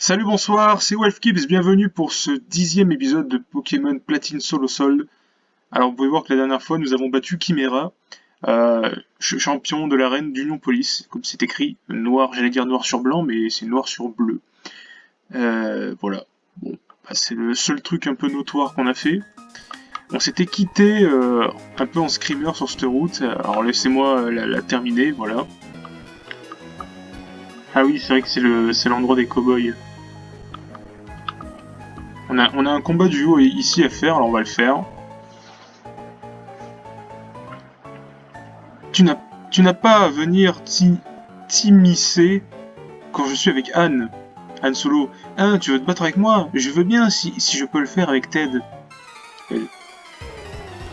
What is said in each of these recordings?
Salut, bonsoir, c'est Wolfkips, bienvenue pour ce 10e épisode de Pokémon Platine Solo Sol. Alors vous pouvez voir que la dernière fois nous avons battu Chimera, champion de l'arène d'Union Police, comme c'est écrit, noir, j'allais dire noir sur blanc, mais c'est noir sur bleu. Voilà, bon, bah, c'est le seul truc un peu notoire qu'on a fait. On s'était quitté un peu en screamer sur cette route, alors laissez-moi la terminer, voilà. Ah oui, c'est vrai que c'est l'endroit des cow-boys. On a un combat duo ici à faire, alors on va le faire. Tu n'as pas à venir t'immiscer quand je suis avec Anne. Anne Solo. Hein, tu veux te battre avec moi? Je veux bien si je peux le faire avec Ted.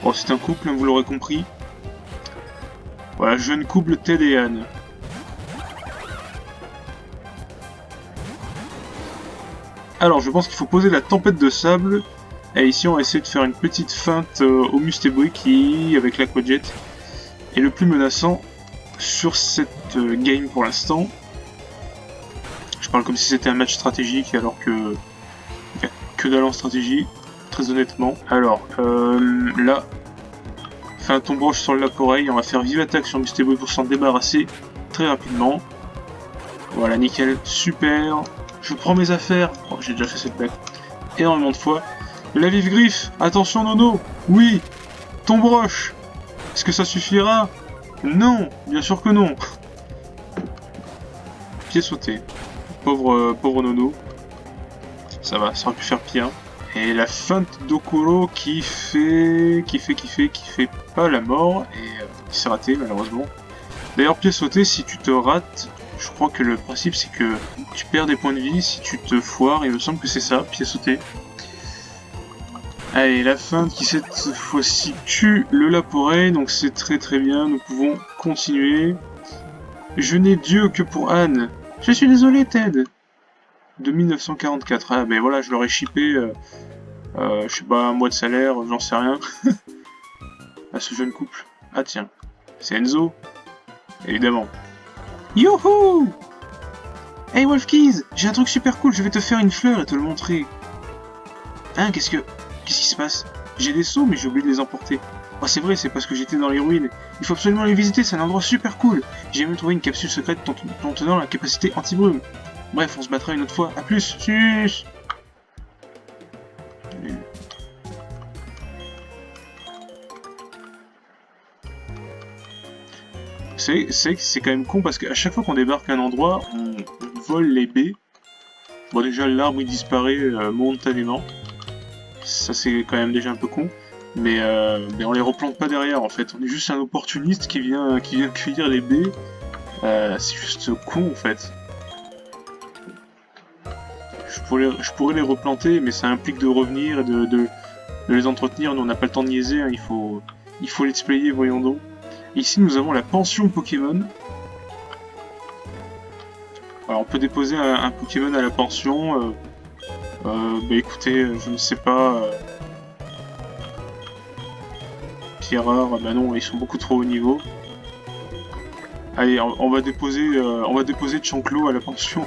Oh, c'est un couple, hein, vous l'aurez compris. Voilà, jeune couple Ted et Anne. Alors, je pense qu'il faut poser la tempête de sable. Et ici, on va essayer de faire une petite feinte au Musteboy qui, avec l'Aquajet, est le plus menaçant sur cette game pour l'instant. Je parle comme si c'était un match stratégique alors que il n'y a que dalle en stratégie, très honnêtement. Alors, là, fait un tombe-roche sur le Laporeille, on va faire vive attaque sur Musteboy pour s'en débarrasser très rapidement. Voilà, nickel, super. Je prends mes affaires. Oh, j'ai déjà fait cette blague énormément de fois. La vive griffe, attention Nono. Oui, tombe-roche. Est-ce que ça suffira? Non, bien sûr que non. Pied sauté. Pauvre Nono. Ça va, ça aurait pu faire pire. Et la feinte d'Okuro qui fait pas la mort. Et il s'est raté malheureusement. D'ailleurs, pied sauté, si tu te rates, je crois que le principe c'est que tu perds des points de vie si tu te foires. Il me semble que c'est ça, pied sauté. Allez, la feinte qui cette fois-ci tue le Laporeille, donc c'est très bien, nous pouvons continuer. Je n'ai Dieu que pour Anne. Je suis désolé Ted. De 1944, ah ben voilà, je l'aurais shippé, je sais pas, un mois de salaire, j'en sais rien. À ce jeune couple. Ah tiens, c'est Enzo. Évidemment. Youhou! Hey Wolfkeys, j'ai un truc super cool, je vais te faire une fleur et te le montrer. Hein, qu'est-ce qui se passe? J'ai des seaux, mais j'ai oublié de les emporter. Oh, c'est vrai, c'est parce que j'étais dans les ruines. Il faut absolument les visiter, c'est un endroit super cool. J'ai même trouvé une capsule secrète contenant la capacité anti-brume. Bref, on se battra une autre fois. A plus, tchuss. C'est quand même con parce qu'à chaque fois qu'on débarque à un endroit, on vole les baies. Bon, déjà, l'arbre il disparaît momentanément. Ça, c'est quand même déjà un peu con. Mais on les replante pas derrière en fait. On est juste un opportuniste qui vient cueillir les baies. C'est juste con en fait. Je pourrais les replanter, mais ça implique de revenir et de les entretenir. Nous, on n'a pas le temps de niaiser, hein. Il faut l'explayer, voyons donc. Ici, nous avons la pension Pokémon. Alors, on peut déposer un Pokémon à la pension. Bah écoutez, je ne sais pas. Pierreur, bah non, ils sont beaucoup trop haut niveau. Allez, on va déposer Chanclo à la pension.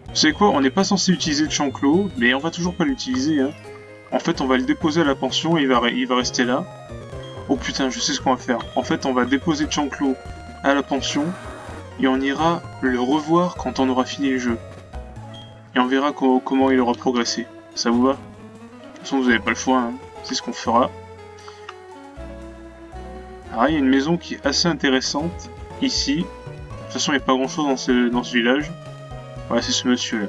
Vous savez quoi, on n'est pas censé utiliser Chanclo, mais on va toujours pas l'utiliser. Hein. En fait, on va le déposer à la pension et il va rester là. Oh putain, je sais ce qu'on va faire. En fait, on va déposer Chanclo à la pension et on ira le revoir quand on aura fini le jeu. Et on verra comment il aura progressé. Ça vous va? De toute façon, vous n'avez pas le choix, hein. C'est ce qu'on fera. Alors, il y a une maison qui est assez intéressante ici. De toute façon, il n'y a pas grand chose dans ce village. Ouais, c'est ce monsieur là.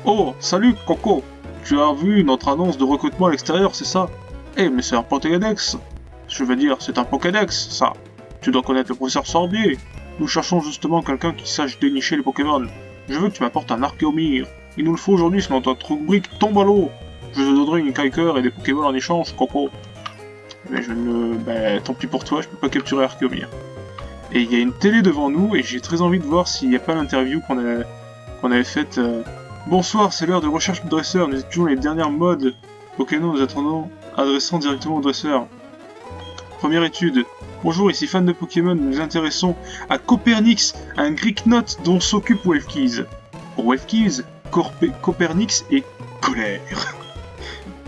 Oh, salut Coco! Tu as vu notre annonce de recrutement à l'extérieur, c'est ça? Eh, mais c'est un Pokédex! Je veux dire, c'est un Pokédex, ça! Tu dois connaître le professeur Sorbier! Nous cherchons justement quelqu'un qui sache dénicher les Pokémon. Je veux que tu m'apportes un Archéomir. Il nous le faut aujourd'hui, sinon notre rubrique tombe à l'eau. Je te donnerai une Kyker et des Pokémon en échange, Coco. Mais je ne... Bah, tant pis pour toi, je peux pas capturer Archéomir. Et il y a une télé devant nous, et j'ai très envie de voir s'il n'y a pas l'interview qu'on avait faite... Bonsoir, c'est l'heure de recherche de dresseur. Nous étudions les dernières modes Pokémon, nous attendons, adressant directement au dresseur. Première étude. Bonjour, ici fan de Pokémon, nous nous intéressons à Copernix, un Greek Note dont s'occupe Wolfkeys. Pour Wolfkeys, Copernix et colère.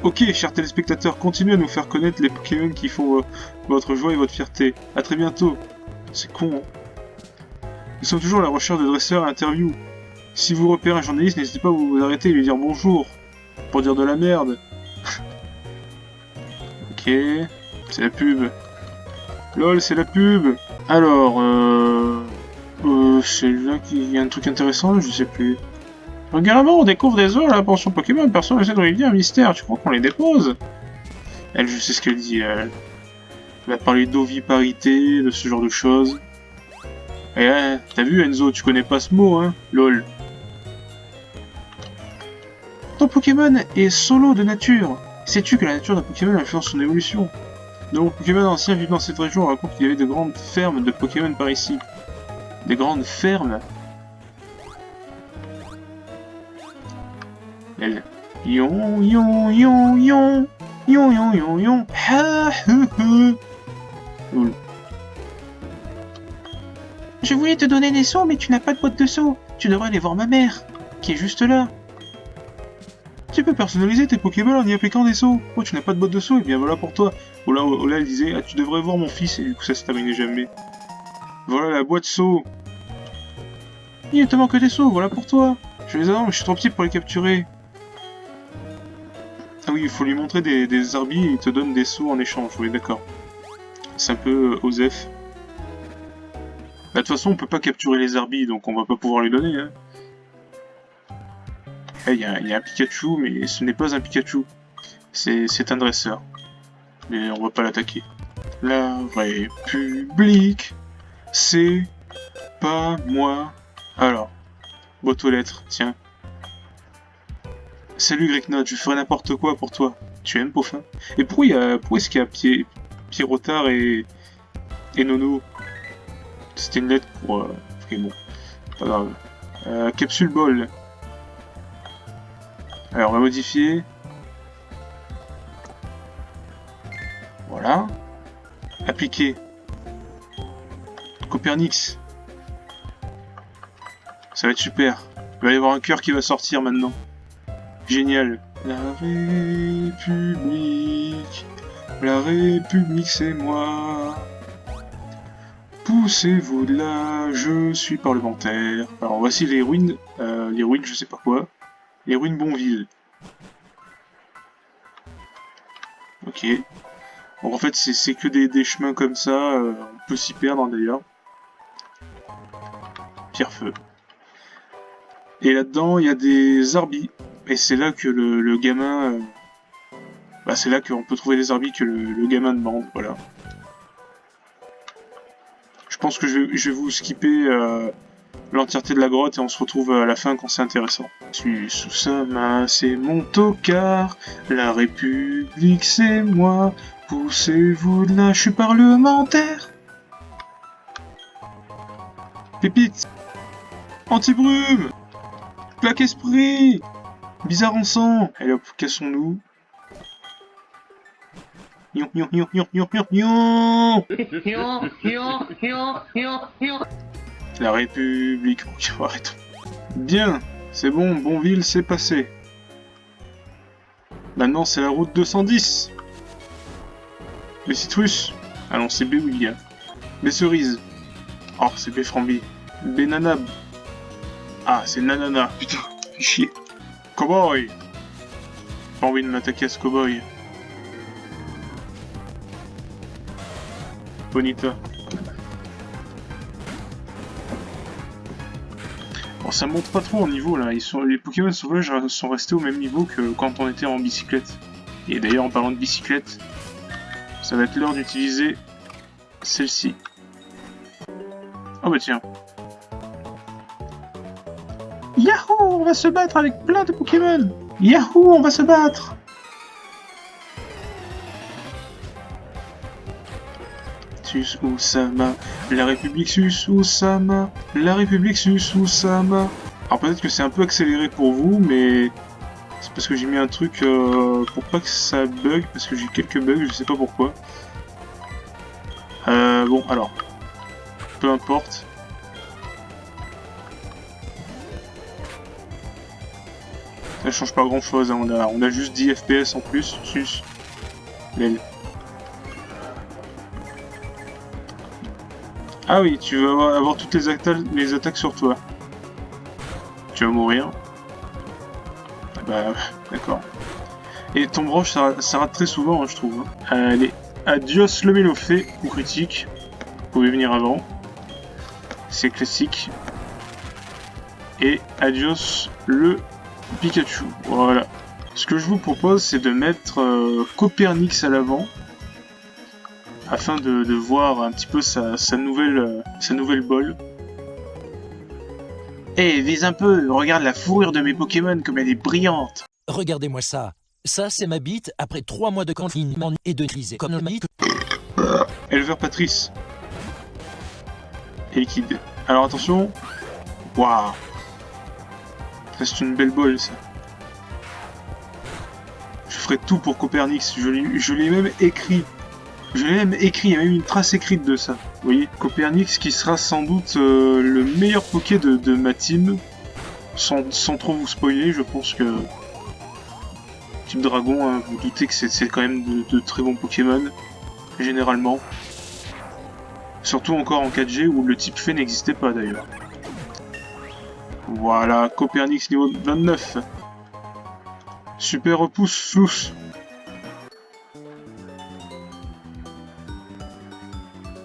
Ok, chers téléspectateurs, continuez à nous faire connaître les Pokémon qui font votre joie et votre fierté. A très bientôt. C'est con, hein. Nous sommes toujours à la recherche de dresseurs à interview. Si vous repérez un journaliste, n'hésitez pas à vous arrêter et lui dire bonjour. Pour dire de la merde. Ok, c'est la pub. LOL, c'est la pub. Alors, c'est là qu'il y a un truc intéressant, je sais plus. Regarde, on découvre des œufs à la pension Pokémon, personne n'essaie de révéler un mystère, tu crois qu'on les dépose? Elle, je sais ce qu'elle dit, elle va parler d'oviparité, de ce genre de choses. Et t'as vu Enzo, tu connais pas ce mot, hein? LOL. Ton Pokémon est solo de nature. Sais-tu que la nature d'un Pokémon influence son évolution? De mon Pokémon ancien vivant dans cette région raconte qu'il y avait de grandes fermes de Pokémon par ici. Des grandes fermes? Elle. Yon yon yon yon yon yon yon yon ha Je voulais te donner des seaux, mais tu n'as pas de boîte de seaux. Tu devrais aller voir ma mère, qui est juste là. Tu peux personnaliser tes Pokémon en y appliquant des seaux. Oh, tu n'as pas de boîte de seaux, et bien voilà pour toi. Ola, elle disait, ah, tu devrais voir mon fils, et du coup ça se terminait jamais. Voilà la boîte seaux. Il ne te manque que des seaux, voilà pour toi. Je les adore, mais je suis trop petit pour les capturer. Ah oui, il faut lui montrer des arbis et il te donne des seaux en échange, oui d'accord. C'est un peu osef. Bah, de toute façon, on peut pas capturer les arbis, donc on va pas pouvoir lui donner. Hein. Il y a un Pikachu, mais ce n'est pas un Pikachu. C'est un dresseur. Mais on va pas l'attaquer. La République, c'est pas moi. Alors, boîte aux lettres, tiens. Salut Gricknot, je ferai n'importe quoi pour toi. Tu aimes, Peaufin? Et pourquoi est-ce qu'il y a Pierrotard et Nono? C'était une lettre pour... Ok, bon, pas grave. Capsule ball. Alors, on va modifier. Voilà. Appliquer. Copernix. Ça va être super. Il va y avoir un cœur qui va sortir maintenant. Génial. La République c'est moi. Poussez-vous de là, je suis parlementaire. Alors voici les ruines je sais pas quoi. Les ruines Bonville. Ok. Donc en fait c'est que des chemins comme ça, on peut s'y perdre d'ailleurs. Pierre-feu. Et là-dedans il y a des arbis. Et c'est là que le gamin... Bah c'est là qu'on peut trouver des arbis que le gamin demande, voilà. Je pense que je vais vous skipper l'entièreté de la grotte et on se retrouve à la fin quand c'est intéressant. Je suis sous sa main, c'est mon tocard, la République c'est moi, poussez-vous de là, je suis parlementaire. Pépite, anti-brume, plaque esprit, bizarre en sang. Allez hop, cassons-nous. La République. Ok, arrêtons. Bien, c'est bon, Bonville, c'est passé. Maintenant, c'est la route 210. Les citrus. Ah non, c'est B où il y a. B cerises. Oh, c'est B frambi. B nanab. Ah, c'est nanana. Putain, fais chier. Cowboy. Pas envie de m'attaquer à ce cowboy. Bonita. Bon, ça monte pas trop en niveau là, les Pokémon sauvages sont restés au même niveau que quand on était en bicyclette. Et d'ailleurs en parlant de bicyclette, ça va être l'heure d'utiliser celle-ci. Oh bah tiens. Yahoo, on va se battre avec plein de Pokémon. Yahoo, on va se battre. Susama, la République Susama, la République Susama. Alors peut-être que c'est un peu accéléré pour vous, mais c'est parce que j'ai mis un truc pour pas que ça bug, parce que j'ai quelques bugs, je sais pas pourquoi. Bon, alors, peu importe. Ça change pas grand chose, hein. On a juste 10 FPS en plus. Sus. Lel. Ah oui, tu vas avoir toutes les attaques sur toi. Tu vas mourir. Bah, d'accord. Et ton broche, ça rate très souvent, hein, je trouve. Allez, adios le mélofé, ou critique. Vous pouvez venir avant. C'est classique. Et adios le Pikachu. Voilà. Ce que je vous propose, c'est de mettre Copernix à l'avant. Afin de voir un petit peu sa nouvelle bol. Eh, vise un peu, regarde la fourrure de mes Pokémon comme elle est brillante. Regardez-moi ça. Ça, c'est ma bite après 3 mois de confinement et de crise économique. Éleveur Patrice. Et liquide. Alors attention. Waouh. C'est une belle bol, ça. Je ferai tout pour Copernix. Je l'ai même écrit. Il y a même une trace écrite de ça. Vous voyez, Copernix qui sera sans doute le meilleur Poké de ma team. Sans trop vous spoiler, je pense que... Type Dragon, hein, vous doutez que c'est quand même de très bons Pokémon. Généralement. Surtout encore en 4G où le type Fée n'existait pas d'ailleurs. Voilà, Copernix niveau 29. Super repousse, flouche.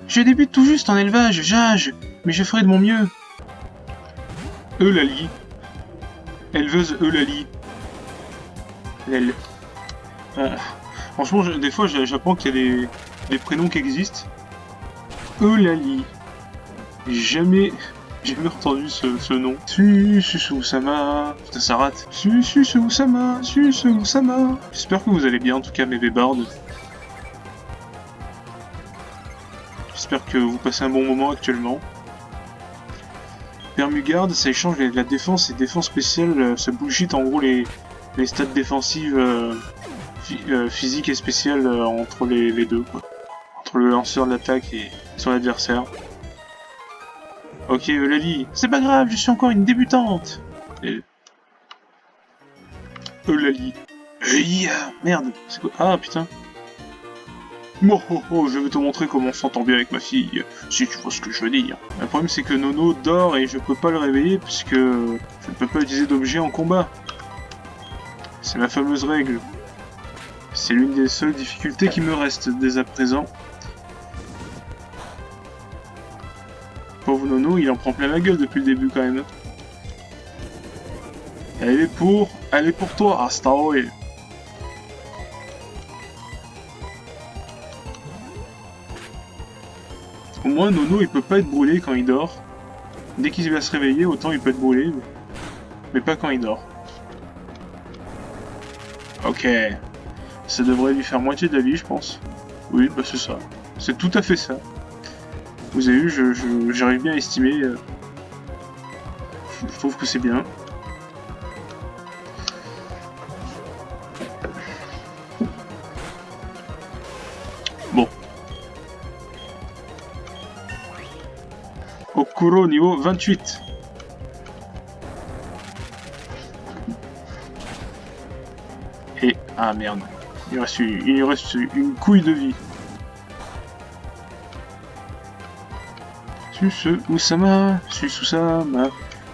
Je débute tout juste en élevage, j'age, mais je ferai de mon mieux. Eulalie. Éleveuse Eulalie. Elle. Franchement, des fois, j'apprends qu'il y a des prénoms qui existent. Eulalie. Jamais entendu ce nom. Susu-sama. Putain, ça rate. Susu-sama. Susu-sama. J'espère que vous allez bien, en tout cas, mes bébardes. J'espère que vous passez un bon moment actuellement. Permugarde, ça échange la défense et défense spéciale. Ça bullshit en gros les stats défensives physiques et spéciales entre les deux, quoi. Entre le lanceur de l'attaque et son adversaire. Ok, Eulalie, c'est pas grave, je suis encore une débutante. Et... Eulalie. Merde, c'est quoi? Ah putain. Oh, je vais te montrer comment on s'entend bien avec ma fille, si tu vois ce que je veux dire. Le problème c'est que Nono dort et je peux pas le réveiller puisque je ne peux pas utiliser d'objet en combat. C'est ma fameuse règle. C'est l'une des seules difficultés qui me restent dès à présent. Pauvre Nono, il en prend plein la gueule depuis le début quand même. Elle est pour toi, Astaroy. Au moins, Nono, il peut pas être brûlé quand il dort. Dès qu'il va se réveiller, autant il peut être brûlé. Mais pas quand il dort. Ok. Ça devrait lui faire moitié de la vie, je pense. Oui, bah c'est ça. C'est tout à fait ça. Vous avez vu, j'arrive bien à estimer. Je trouve que c'est bien. Bon. Okuro niveau 28. Et... ah merde. Il reste une couille de vie. Susu-sama,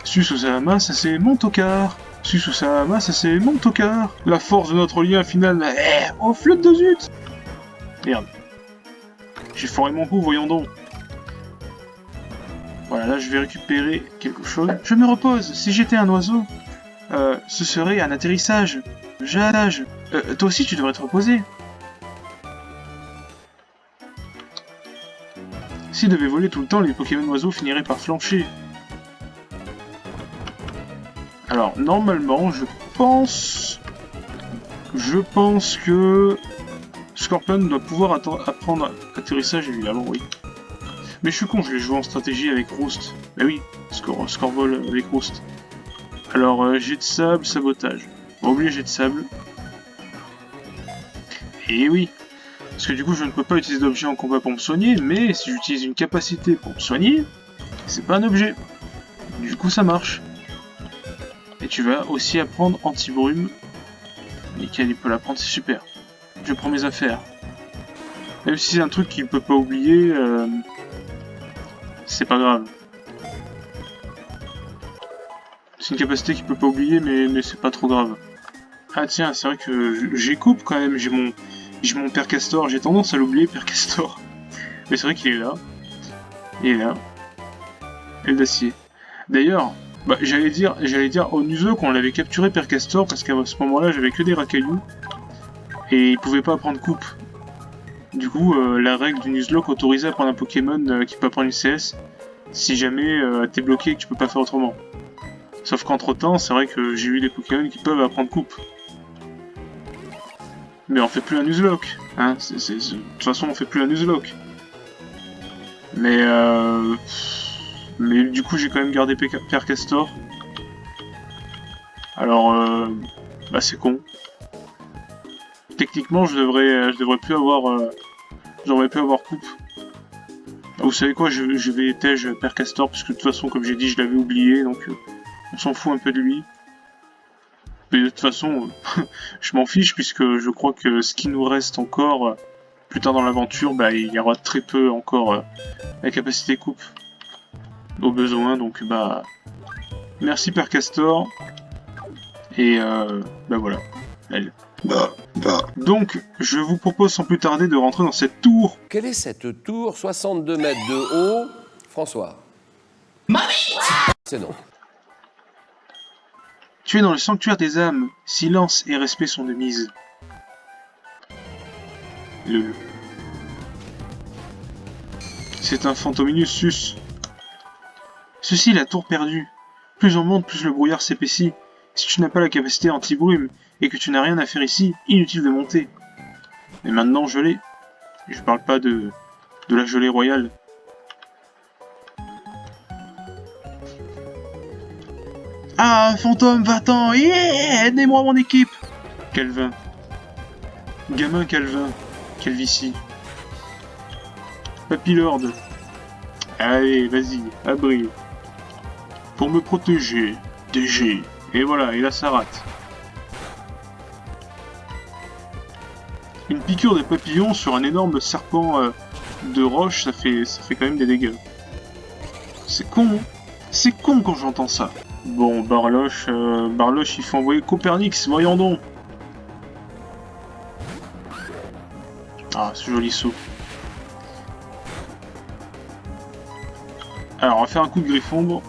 Susu-sama, ça c'est mon tocard. Susu-sama, ça c'est mon tocard. La force de notre lien final, oh flotte de zut. Merde. J'ai foiré mon coup, voyons donc. Voilà, là je vais récupérer quelque chose. Je me repose, si j'étais un oiseau, ce serait un atterrissage. J'allage. Toi aussi tu devrais te reposer. S'ils devaient voler tout le temps, les Pokémon oiseaux finiraient par flancher. Alors, normalement, je pense que Scorpion doit pouvoir apprendre atterrissage, évidemment, oui. Mais je suis con, je l'ai joué en stratégie avec Roost. Bah oui, Scorvol avec Roost. Alors, jet de sable, sabotage. On va oublier jet de sable. Et oui. Parce que du coup, je ne peux pas utiliser d'objet en combat pour me soigner, mais si j'utilise une capacité pour me soigner, c'est pas un objet. Du coup, ça marche. Et tu vas aussi apprendre anti-brume. Nickel, il peut l'apprendre, c'est super. Je prends mes affaires. Même si c'est un truc qu'il peut pas oublier, c'est pas grave. C'est une capacité qu'il peut pas oublier, mais c'est pas trop grave. Ah tiens, c'est vrai que j'ai coupe quand même, j'ai mon Père Castor, j'ai tendance à l'oublier, Père Castor. Mais c'est vrai qu'il est là. Il est là. Aile d'acier. D'ailleurs, bah, j'allais dire au Nuzlocke qu'on l'avait capturé Père Castor parce qu'à ce moment-là j'avais que des racailloux et il pouvait pas prendre coupe. Du coup, la règle du Nuzlocke autorisait à prendre un Pokémon qui peut prendre une CS si jamais t'es bloqué et que tu peux pas faire autrement. Sauf qu'entre temps, c'est vrai que j'ai eu des Pokémon qui peuvent apprendre coupe. Mais on fait plus un Nuzlocke, hein. De toute façon, on fait plus un Nuzlocke. Mais du coup, j'ai quand même gardé Père Castor. Alors, bah c'est con. Techniquement, je devrais plus avoir coupe. Vous savez quoi, je vais tège Père Castor parce que de toute façon, comme j'ai dit, je l'avais oublié, donc on s'en fout un peu de lui. Mais de toute façon, je m'en fiche puisque je crois que ce qui nous reste encore plus tard dans l'aventure, bah il y aura très peu encore la capacité coupe au besoin, donc bah merci Père Castor et bah voilà. Elle. Donc, je vous propose sans plus tarder de rentrer dans cette tour. Quelle est cette tour 62 mètres de haut, François? Mamie! C'est non. Tu es dans le sanctuaire des âmes. Silence et respect sont de mise. C'est un Fantominus sus. Ceci est la tour perdue. Plus on monte, plus le brouillard s'épaissit. Si tu n'as pas la capacité anti-brume et que tu n'as rien à faire ici, inutile de monter. Mais maintenant, je l'ai. Je parle pas de la gelée royale. Ah, fantôme, va-t'en! Yeah! Aidez-moi mon équipe! Calvin. Gamin Calvin. Calvitie. Papilord. Allez, vas-y, abri. Pour me protéger. DG. Et voilà, et là ça rate. Une piqûre de papillon sur un énorme serpent de roche, ça fait quand même des dégâts. C'est con, hein. C'est con quand j'entends ça. Bon, Barloche, il faut envoyer Copernix, voyons donc. Ah, ce joli saut. Alors, on va faire un coup de griffombre.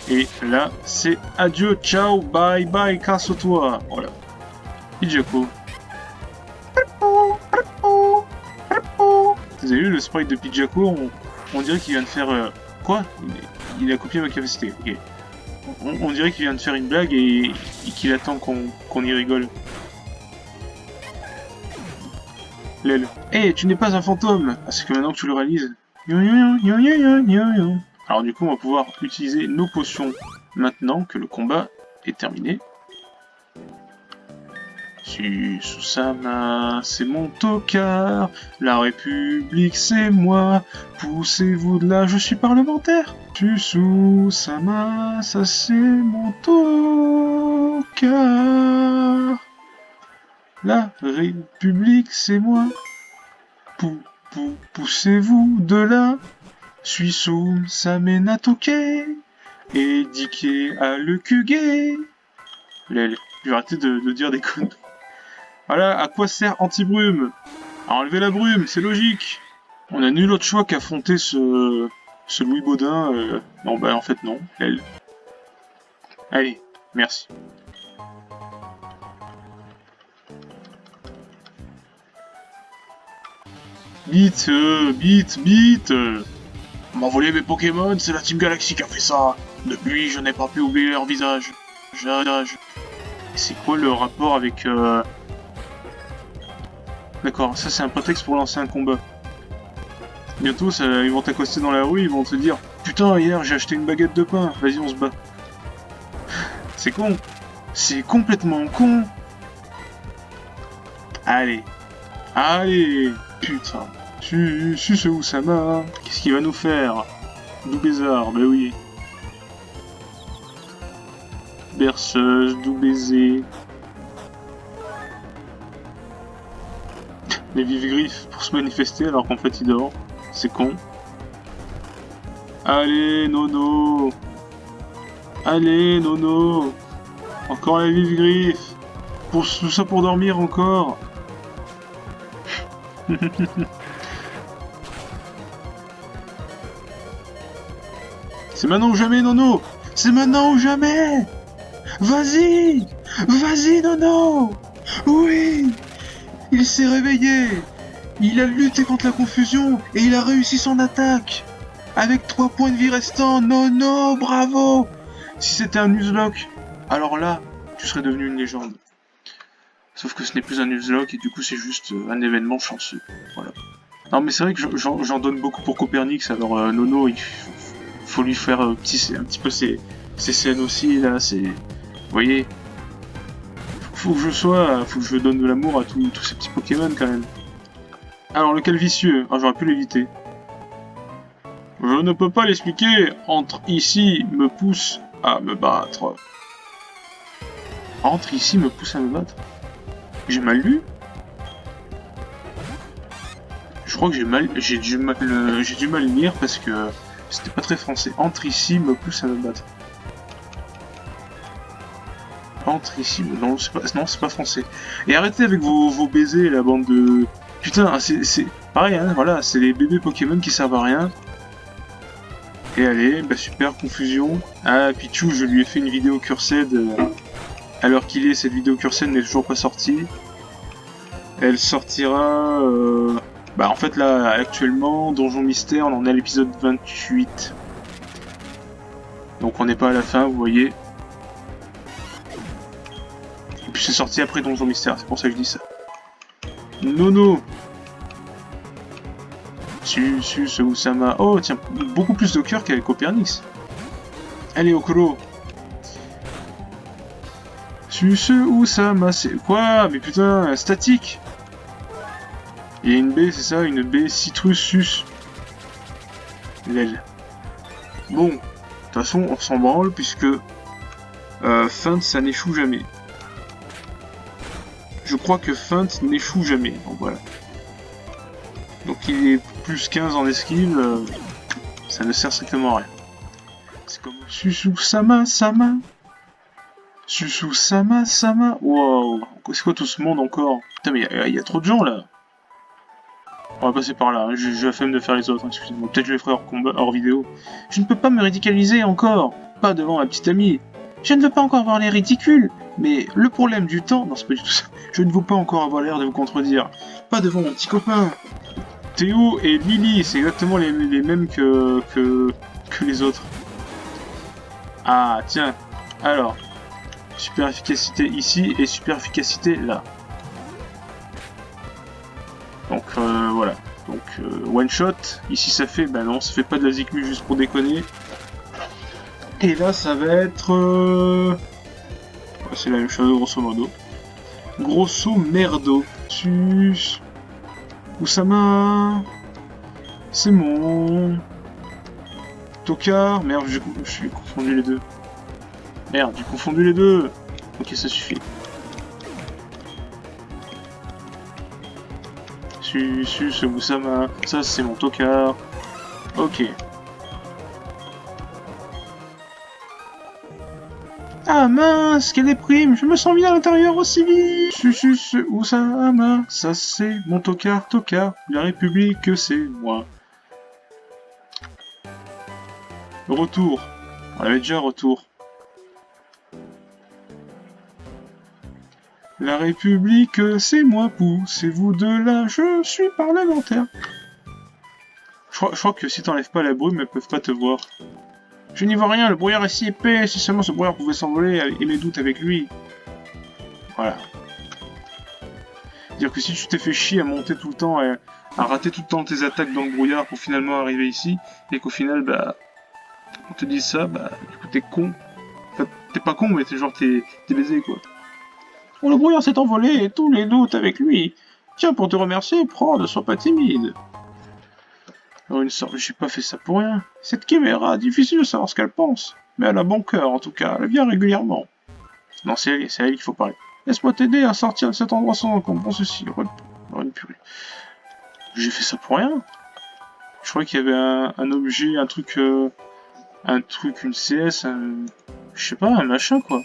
Et là, c'est adieu, ciao, bye bye, casse-toi. Voilà. Pidgeco. Vous avez vu le sprite de Pidgeco, on dirait qu'il vient de faire... Quoi? Il a copié ma capacité, ok. On dirait qu'il vient de faire une blague et qu'il attend qu'on y rigole. Lel. Hey, tu n'es pas un fantôme! Ah, c'est que maintenant que tu le réalises. Alors du coup, on va pouvoir utiliser nos potions maintenant que le combat est terminé. Susama, c'est mon tocard. La République, c'est moi. Poussez-vous de là, je suis parlementaire. Susama, ça c'est mon tocard. La République, c'est moi. Poussez-vous de là. Suissou, Samena toqué. Et diqué à le cugué. Lel, je vais arrêter de dire des conneries. Voilà, à quoi sert anti-brume? À enlever la brume, c'est logique. On a nul autre choix qu'affronter ce Louis Baudin. Non, bah en fait non, elle. Allez, merci. Bite. M'envoler mes Pokémon, c'est la Team Galaxy qui a fait ça. Depuis, je n'ai pas pu oublier leur visage. C'est quoi le rapport avec... D'accord, ça c'est un prétexte pour lancer un combat. Bientôt, ils vont t'accoster dans la rue, ils vont te dire « Putain, hier j'ai acheté une baguette de pain, vas-y on se bat. » C'est con. C'est complètement con. Allez. Putain. Suce Oussama. Qu'est-ce qu'il va nous faire? Doubézard, bah oui. berceuse, doux baiser. Les vives griffes pour se manifester alors qu'en fait il dort. C'est con. Allez, Nono. Allez, Nono. Encore les vives griffes. Tout ça pour dormir encore. C'est maintenant ou jamais, Nono. C'est maintenant ou jamais. Vas-y. Vas-y, Nono. Oui. Il s'est réveillé. Il a lutté contre la confusion et il a réussi son attaque. Avec 3 points de vie restants. Nono, bravo. Si c'était un Nuzlocke, alors là, tu serais devenu une légende. Sauf que ce n'est plus un Nuzlocke et du coup c'est juste un événement chanceux. Voilà. Non mais c'est vrai que j'en donne beaucoup pour Copernic, alors Nono, il faut lui faire un petit peu ses scènes aussi, là, c'est... Vous voyez, faut que je donne de l'amour à tous ces petits Pokémon quand même. Alors le calvicieux, ah, j'aurais pu l'éviter. Je ne peux pas l'expliquer, entre ici me pousse à me battre. Entre ici me pousse à me battre. J'ai mal lu? Je crois que j'ai du mal lire parce que c'était pas très français. Entre ici me pousse à me battre. Entre ici, non c'est pas français. Et arrêtez avec vos baisers, la bande de... Putain, c'est pareil, hein, voilà, c'est les bébés Pokémon qui servent à rien. Et allez, bah super, confusion. Ah, Pichu, je lui ai fait une vidéo Cursed. Alors qu'il est, cette vidéo Cursed n'est toujours pas sortie. Elle sortira... Bah en fait là, actuellement, Donjon Mystère, on en est à l'épisode 28. Donc on n'est pas à la fin, vous voyez. Et puis c'est sorti après Donjon Mystère, c'est pour ça que je dis ça. Nono. Ce Usama. Oh tiens, beaucoup plus de cœur qu'avec Copernic. Allez, Okoro. Ce Usama, c'est quoi? Mais putain, statique. Il y a une baie, c'est ça? Une baie citrus sus. L'aile. Bon, de toute façon, on s'en branle puisque Feint, ça n'échoue jamais. Je crois que Feint n'échoue jamais. Donc voilà. Donc il est plus 15 en esquive, ça ne sert strictement à rien. C'est comme Susu-sama, sama. Susu-sama, sama. Wow, c'est quoi tout ce monde encore? Putain mais il y a trop de gens là. On va passer par là, hein. J'ai la flemme de faire les autres, hein. Excusez-moi, peut-être je les ferai hors vidéo. Je ne peux pas me ridiculiser encore, pas devant ma petite amie. Je ne veux pas encore avoir l'air ridicule, mais le problème du temps... Non, c'est pas du tout ça. Je ne veux pas encore avoir l'air de vous contredire. Pas devant mon petit copain. Théo et Lily, c'est exactement les mêmes que les autres. Ah, tiens. Alors, super efficacité ici et super efficacité là. Donc voilà. Donc one shot. Ici ça fait, bah non, ça fait pas de la Zikmu juste pour déconner. Et là ça va être... c'est la même chose grosso modo. Grosso merdo. Sus. Usama. C'est mon... Tokar. Merde, j'ai confondu les deux. Merde, j'ai confondu les deux. Ok, ça suffit. Sus, Usama. Ça, c'est mon Tokar. Ok. Ah mince, quelle déprime, je me sens bien à l'intérieur aussi vite. Sus, Usama. Ça, c'est mon Tokar. La République, c'est moi. Retour. On avait déjà retour. La République, c'est moi, poussez-vous de là, je suis parlementaire. Je crois que si t'enlèves pas la brume, elles peuvent pas te voir. Je n'y vois rien, le brouillard est si épais, si seulement ce brouillard pouvait s'envoler et mes doutes avec lui. Voilà. Dire que si tu t'es fait chier à monter tout le temps, à rater tout le temps tes attaques dans le brouillard pour finalement arriver ici, et qu'au final, bah, on te dit ça, bah, du coup t'es con. Enfin, t'es pas con, mais t'es genre, t'es baisé, quoi. Le brouillard s'est envolé et tous les doutes avec lui. Tiens, pour te remercier, prends, ne sois pas timide. Alors une sorte, j'ai pas fait ça pour rien. Cette caméra, difficile de savoir ce qu'elle pense. Mais elle a bon cœur, en tout cas, elle vient régulièrement. Non, c'est à elle qu'il faut parler. Laisse-moi t'aider à sortir de cet endroit sans encombre. Ceci, une purée. J'ai fait ça pour rien. Je crois qu'il y avait un objet, un truc, une CS, je sais pas, un machin quoi.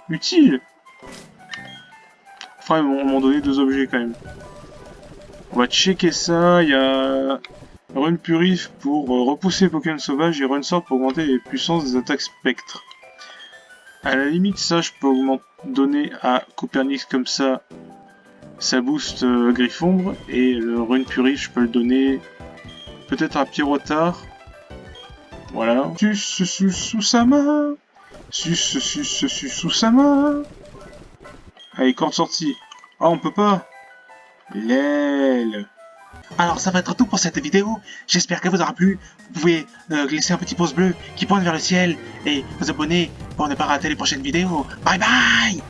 Utile. Enfin, ils m'ont donné 2 objets quand même. On va checker ça. Il y a Run Purif pour repousser les Pokémon sauvages et Run Sword pour augmenter les puissances des attaques spectres. À la limite, ça, je peux donner à Copernix comme ça booste Griffombre. Et le Run Purif, je peux le donner peut-être à Pierrotard. Voilà. Sous sa main. Sous sa main. Allez, corde sortie. Ah, on peut pas. L'aile. Alors, ça va être tout pour cette vidéo. J'espère qu'elle vous aura plu. Vous pouvez laisser un petit pouce bleu qui pointe vers le ciel et vous abonner pour ne pas rater les prochaines vidéos. Bye bye!